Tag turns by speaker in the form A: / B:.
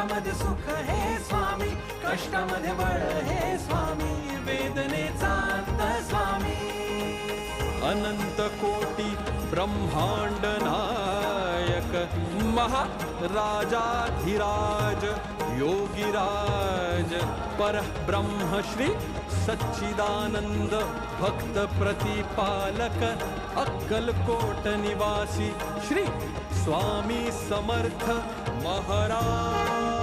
A: दुःखामध्ये सुख हे स्वामी, कष्टामध्ये बळ हे स्वामी, वेदनेचा अंत स्वामी.
B: अनंत कोटी ब्रह्मांड नायक महाराजाधिराज योगीराज परब्रह्म श्री सच्चिदानंद भक्त प्रतिपालक अक्कलकोट निवासी श्री स्वामी समर्थ महाराज.